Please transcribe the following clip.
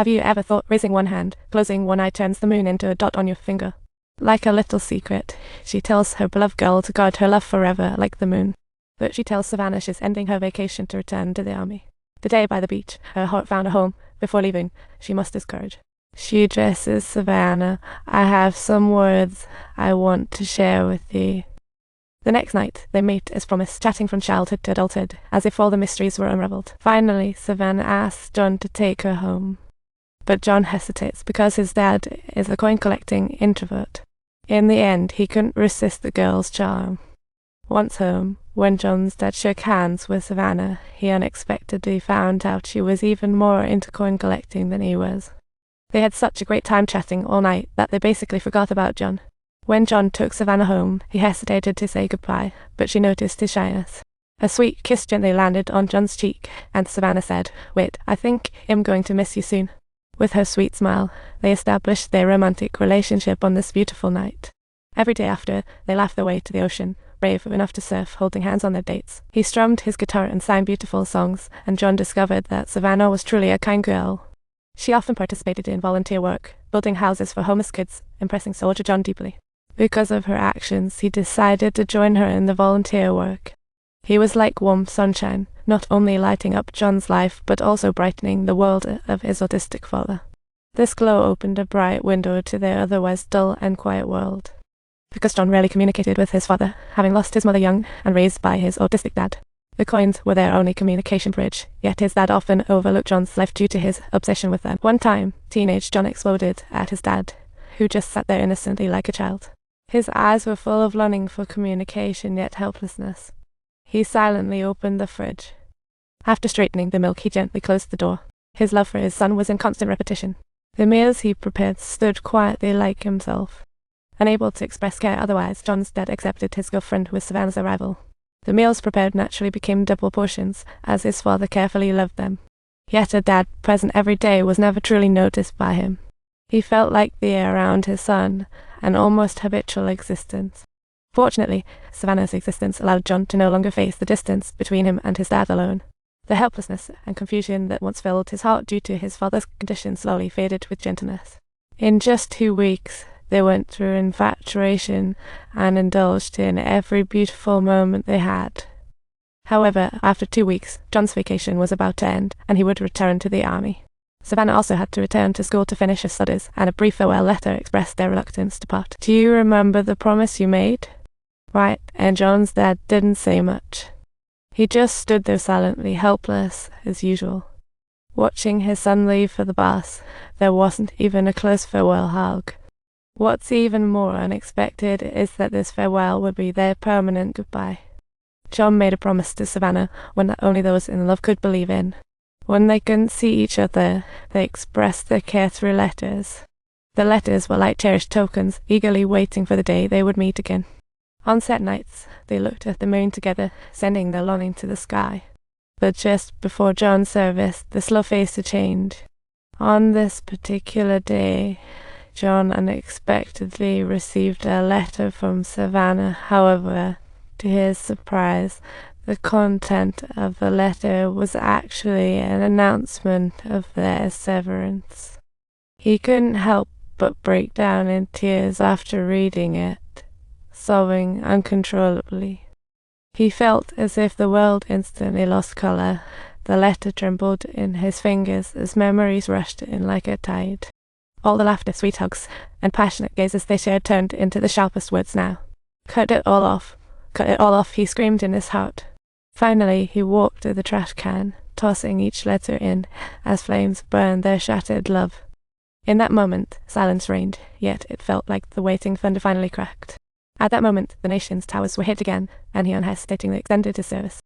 Have you ever thought raising one hand, closing one eye turns the moon into a dot on your finger? Like a little secret, she tells her beloved girl to guard her love forever like the moon. But she tells Savannah she's ending her vacation to return to the army. The day by the beach, her heart found a home. Before leaving, she musters courage. She addresses Savannah. I have some words I want to share with you. The next night, they meet as promised, chatting from childhood to adulthood, as if all the mysteries were unraveled. Finally, Savannah asks John to take her home. But John hesitates because his dad is a coin-collecting introvert. In the end, he couldn't resist the girl's charm. Once home, when John's dad shook hands with Savannah, he unexpectedly found out she was even more into coin collecting than he was. They had such a great time chatting all night that they basically forgot about John. When John took Savannah home, he hesitated to say goodbye, but she noticed his shyness. A sweet kiss gently landed on John's cheek, and Savannah said, "Wait, I think I'm going to miss you soon." With her sweet smile, they established their romantic relationship on this beautiful night. Every day after, they laughed their way to the ocean, brave enough to surf, holding hands on their dates. He strummed his guitar and sang beautiful songs, and John discovered that Savannah was truly a kind girl. She often participated in volunteer work, building houses for homeless kids, impressing Soldier John deeply. Because of her actions, he decided to join her in the volunteer work. He was like warm sunshine, not only lighting up John's life, but also brightening the world of his autistic father. This glow opened a bright window to their otherwise dull and quiet world. Because John rarely communicated with his father, having lost his mother young and raised by his autistic dad, the coins were their only communication bridge, yet his dad often overlooked John's life due to his obsession with them. One time, teenage John exploded at his dad, who just sat there innocently like a child. His eyes were full of longing for communication, yet helplessness. He silently opened the fridge. After straightening the milk, he gently closed the door. His love for his son was in constant repetition. The meals he prepared stood quietly like himself. Unable to express care otherwise, John's dad accepted his girlfriend with Savannah's arrival. The meals prepared naturally became double portions, as his father carefully loved them. Yet a dad present every day was never truly noticed by him. He felt like the air around his son, an almost habitual existence. Fortunately, Savannah's existence allowed John to no longer face the distance between him and his dad alone. The helplessness and confusion that once filled his heart due to his father's condition slowly faded with gentleness. In just 2 weeks, they went through infatuation and indulged in every beautiful moment they had. However, after 2 weeks, John's vacation was about to end, and he would return to the army. Savannah also had to return to school to finish her studies, and a brief farewell letter expressed their reluctance to part. "Do you remember the promise you made?" Right, and John's dad didn't say much. He just stood there silently, helpless as usual. Watching his son leave for the bus, there wasn't even a close farewell hug. What's even more unexpected is that this farewell would be their permanent goodbye. John made a promise to Savannah, one that only those in love could believe in. When they couldn't see each other, they expressed their care through letters. The letters were like cherished tokens, eagerly waiting for the day they would meet again. On set nights, they looked at the moon together, sending their longing to the sky. But just before John's service, the slow faced a change. On this particular day, John unexpectedly received a letter from Savannah. However, to his surprise, the content of the letter was actually an announcement of their severance. He couldn't help but break down in tears after reading it, sobbing uncontrollably. He felt as if the world instantly lost color. The letter trembled in his fingers as memories rushed in like a tide. All the laughter, sweet hugs, and passionate gazes they shared turned into the sharpest words now. "Cut it all off. Cut it all off," he screamed in his heart. Finally, he walked to the trash can, tossing each letter in as flames burned their shattered love. In that moment, silence reigned, yet it felt like the waiting thunder finally cracked. At that moment, the nation's towers were hit again, and he unhesitatingly extended his service.